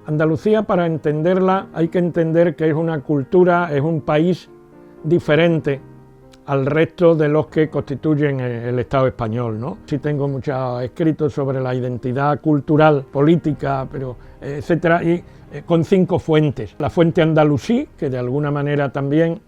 Andalucía, para entenderla, hay que entender que es una cultura, es un país diferente al resto de los que constituyen el Estado español, ¿no? Sí tengo muchos escritos sobre la identidad cultural, política, pero etcétera, y con 5 fuentes. La fuente andalusí, que de alguna manera también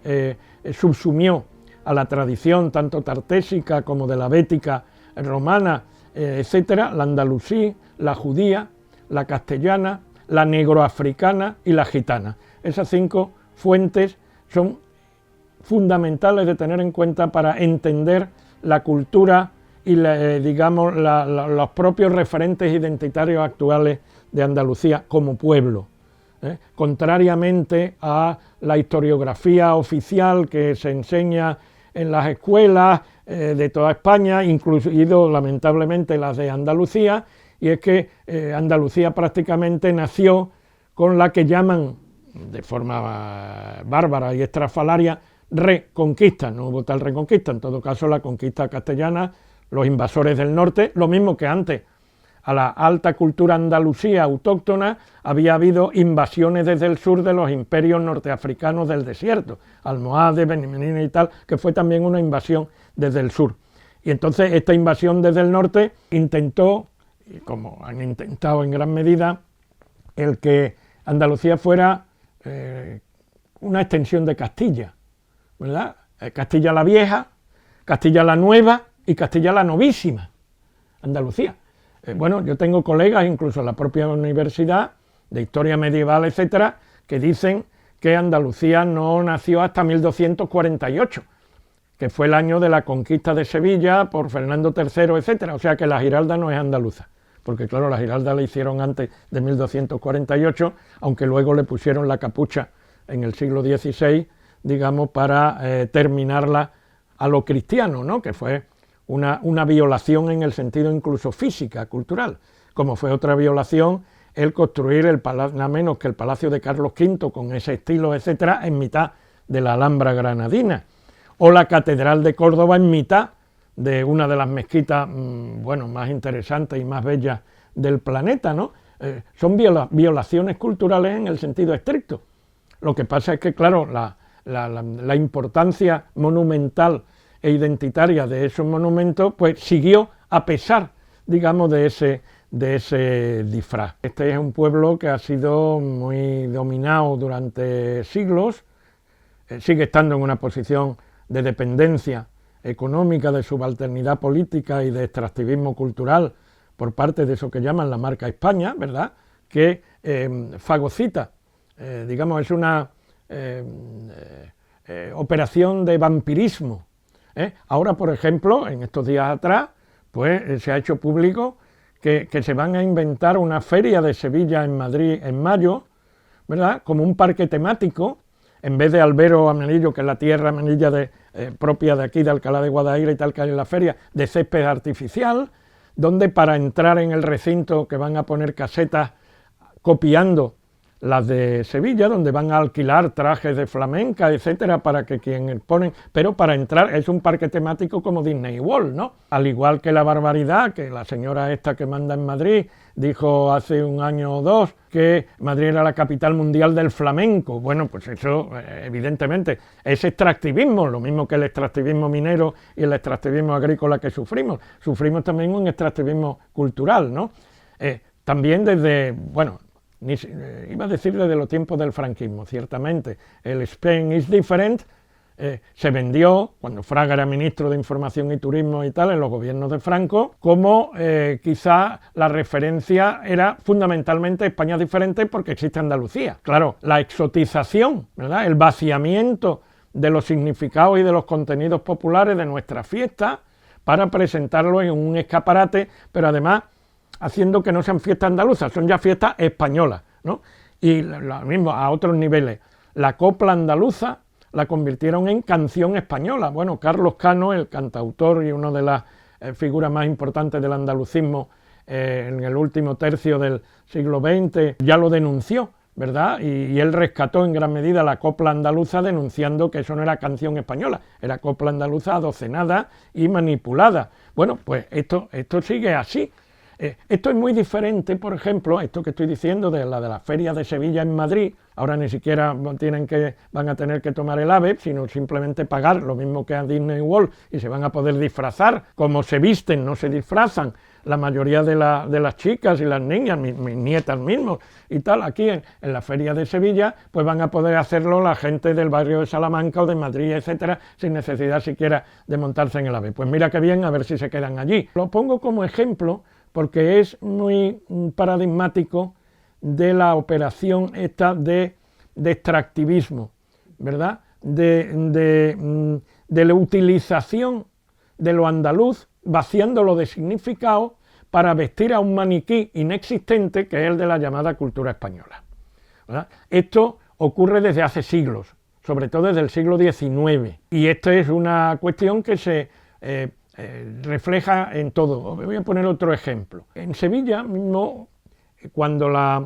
subsumió a la tradición tanto tartésica como de la bética romana, etcétera, la andalusí, la judía, la castellana, la negroafricana y la gitana. Esas 5 fuentes son fundamentales de tener en cuenta para entender la cultura y los propios referentes identitarios actuales de Andalucía como pueblo. Contrariamente a la historiografía oficial que se enseña en las escuelas de toda España, incluido lamentablemente las de Andalucía, y es que Andalucía prácticamente nació con la que llaman, de forma bárbara y estrafalaria, reconquista. No hubo tal reconquista, en todo caso la conquista castellana, los invasores del norte, lo mismo que antes. A la alta cultura andalusía autóctona había habido invasiones desde el sur de los imperios norteafricanos del desierto, almohades, Benin y tal, que fue también una invasión desde el sur. Y entonces esta invasión desde el norte intentó, y como han intentado en gran medida, el que Andalucía fuera una extensión de Castilla, ¿verdad? Castilla la Vieja, Castilla la Nueva y Castilla la Novísima, Andalucía. Bueno, yo tengo colegas, incluso en la propia universidad, de historia medieval, etcétera, que dicen que Andalucía no nació hasta 1248, que fue el año de la conquista de Sevilla por Fernando III, etcétera, o sea que la Giralda no es andaluza, porque claro, la Giralda la hicieron antes de 1248, aunque luego le pusieron la capucha en el siglo XVI, digamos, para terminarla a lo cristiano, ¿no? Que fue una violación en el sentido incluso física, cultural, como fue otra violación el construir nada menos que el Palacio de Carlos V con ese estilo, etcétera, en mitad de la Alhambra granadina, o la Catedral de Córdoba en mitad de una de las mezquitas bueno, más interesantes y más bellas del planeta, ¿no? Son violaciones culturales en el sentido estricto. Lo que pasa es que, claro, la importancia monumental e identitaria de esos monumentos, pues siguió a pesar, digamos, de ese disfraz. Este es un pueblo que ha sido muy dominado durante siglos, sigue estando en una posición de dependencia económica, de subalternidad política y de extractivismo cultural por parte de eso que llaman la marca España, ¿verdad?, que fagocita, digamos, es una operación de vampirismo. Ahora, por ejemplo, en estos días atrás, pues se ha hecho público que se van a inventar una feria de Sevilla en Madrid en mayo, ¿verdad?, como un parque temático, en vez de albero amarillo, que es la tierra amarilla propia de aquí, de Alcalá de Guadaira y tal, que hay en la feria, de césped artificial, donde para entrar en el recinto que van a poner casetas copiando las de Sevilla, donde van a alquilar trajes de flamenca, etcétera, para que quien ponen, pero para entrar es un parque temático como Disney World, ¿no? Al igual que la barbaridad que la señora esta que manda en Madrid dijo hace un año o dos que Madrid era la capital mundial del flamenco. Bueno, pues eso evidentemente es extractivismo, lo mismo que el extractivismo minero y el extractivismo agrícola que sufrimos también un extractivismo cultural, ¿no? También desde, bueno, iba a decir desde los tiempos del franquismo, ciertamente, el Spain is different se vendió, cuando Fraga era ministro de Información y Turismo y tal, en los gobiernos de Franco, como quizá la referencia era fundamentalmente España diferente porque existe Andalucía. Claro, la exotización, ¿verdad?, el vaciamiento de los significados y de los contenidos populares de nuestras fiestas para presentarlo en un escaparate, pero además haciendo que no sean fiestas andaluzas, son ya fiestas españolas, ¿no? Y lo mismo a otros niveles. La copla andaluza la convirtieron en canción española. Bueno, Carlos Cano, el cantautor y una de las figuras más importantes del andalucismo en el último tercio del siglo XX, ya lo denunció, ¿verdad? Y él rescató en gran medida la copla andaluza denunciando que eso no era canción española, era copla andaluza adocenada y manipulada. Bueno, pues esto sigue así. Esto es muy diferente, por ejemplo, esto que estoy diciendo de las ferias de Sevilla en Madrid. Ahora ni siquiera van a tener que tomar el AVE, sino simplemente pagar lo mismo que a Disney World y se van a poder disfrazar como se visten, no se disfrazan la mayoría de las chicas y las niñas, mis nietas mismos y tal. Aquí en la feria de Sevilla pues van a poder hacerlo la gente del barrio de Salamanca o de Madrid, etcétera, sin necesidad siquiera de montarse en el AVE. Pues mira qué bien, a ver si se quedan allí. Lo pongo como ejemplo porque es muy paradigmático de la operación esta de extractivismo, ¿verdad? De la utilización de lo andaluz, vaciándolo de significado para vestir a un maniquí inexistente que es el de la llamada cultura española, ¿verdad? Esto ocurre desde hace siglos, sobre todo desde el siglo XIX, y esta es una cuestión que se refleja en todo. Voy a poner otro ejemplo. En Sevilla mismo, cuando la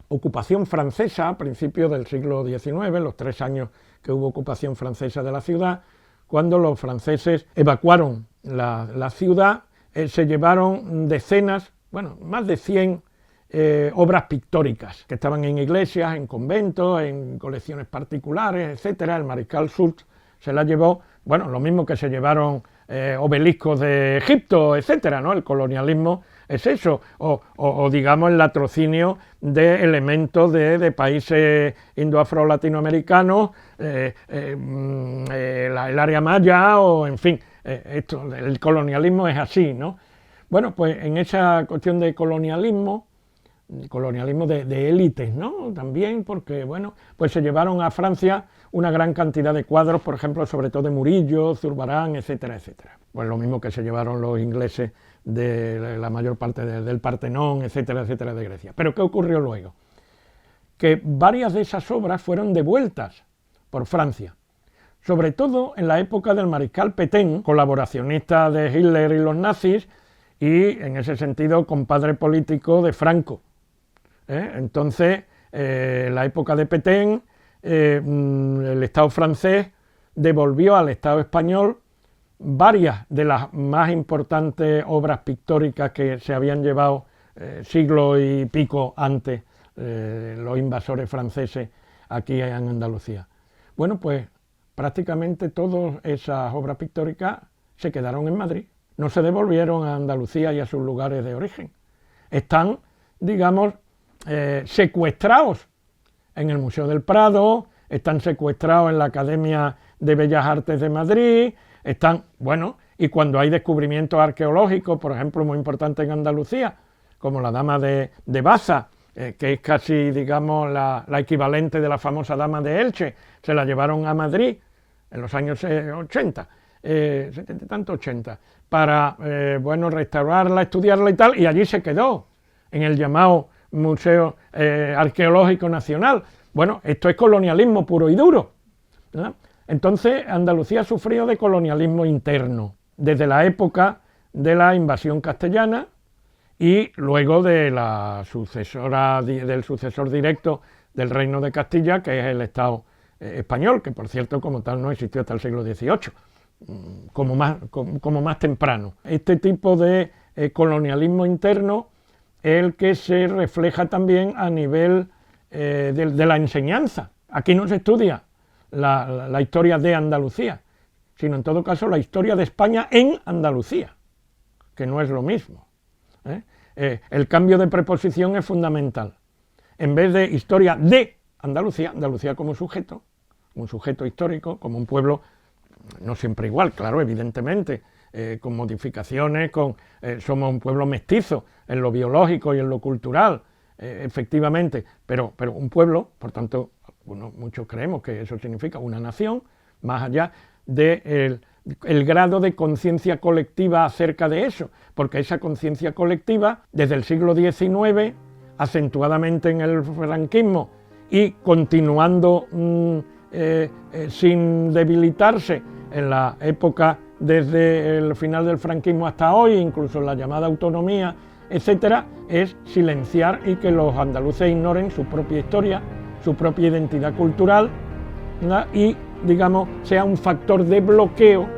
ocupación francesa, a principios del siglo XIX, los 3 años que hubo ocupación francesa de la ciudad, cuando los franceses evacuaron la ciudad, se llevaron decenas, bueno, más de 100 obras pictóricas que estaban en iglesias, en conventos, en colecciones particulares, etcétera. El mariscal Soult se las llevó, bueno, lo mismo que se llevaron obeliscos de Egipto, etcétera, ¿no? El colonialismo es eso, o digamos el latrocinio de elementos de países indo-afro-latinoamericanos, el área maya, o en fin, el colonialismo es así, ¿no? Bueno, pues en esa cuestión de colonialismo de élites, ¿no? También porque, bueno, pues se llevaron a Francia una gran cantidad de cuadros, por ejemplo, sobre todo de Murillo, Zurbarán, etcétera, etcétera. Pues lo mismo que se llevaron los ingleses de la mayor parte del Partenón, etcétera, etcétera, de Grecia. Pero ¿qué ocurrió luego? Que varias de esas obras fueron devueltas por Francia, sobre todo en la época del mariscal Pétain, colaboracionista de Hitler y los nazis, y en ese sentido compadre político de Franco. Entonces, en la época de Pétain, el Estado francés devolvió al Estado español varias de las más importantes obras pictóricas que se habían llevado siglo y pico antes los invasores franceses aquí en Andalucía. Bueno, pues prácticamente todas esas obras pictóricas se quedaron en Madrid, no se devolvieron a Andalucía y a sus lugares de origen. Están, digamos, secuestrados en el Museo del Prado, están secuestrados en la Academia de Bellas Artes de Madrid, están, bueno, y cuando hay descubrimientos arqueológicos, por ejemplo, muy importantes en Andalucía, como la Dama de Baza, que es casi, digamos, la equivalente de la famosa Dama de Elche, se la llevaron a Madrid en los años 80, 70 y tanto 80, para, bueno, restaurarla, estudiarla y tal, y allí se quedó, en el llamado Museo Arqueológico Nacional. Bueno, esto es colonialismo puro y duro, ¿verdad? Entonces, Andalucía ha sufrido de colonialismo interno, desde la época de la invasión castellana y luego de del sucesor directo del Reino de Castilla, que es el Estado español, que por cierto, como tal, no existió hasta el siglo XVIII, como más temprano. Este tipo de colonialismo interno es el que se refleja también a nivel de la enseñanza. Aquí no se estudia la historia de Andalucía, sino en todo caso la historia de España en Andalucía, que no es lo mismo. El cambio de preposición es fundamental. En vez de historia de Andalucía, Andalucía como un sujeto histórico, como un pueblo, no siempre igual, claro, evidentemente, con modificaciones, somos un pueblo mestizo en lo biológico y en lo cultural, efectivamente, pero un pueblo, por tanto, muchos creemos que eso significa una nación, más allá del grado de conciencia colectiva acerca de eso, porque esa conciencia colectiva, desde el siglo XIX, acentuadamente en el franquismo y continuando sin debilitarse en la época desde el final del franquismo hasta hoy, incluso en la llamada autonomía, etcétera, es silenciar y que los andaluces ignoren su propia historia, su propia identidad cultural, ¿verdad? Y, digamos, sea un factor de bloqueo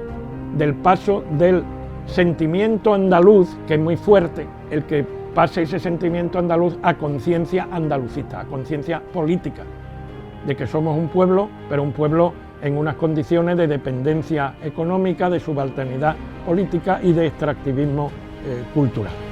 del paso del sentimiento andaluz, que es muy fuerte, el que pase ese sentimiento andaluz a conciencia andalucista, a conciencia política, de que somos un pueblo, pero un pueblo en unas condiciones de dependencia económica, de subalternidad política y de extractivismo cultural.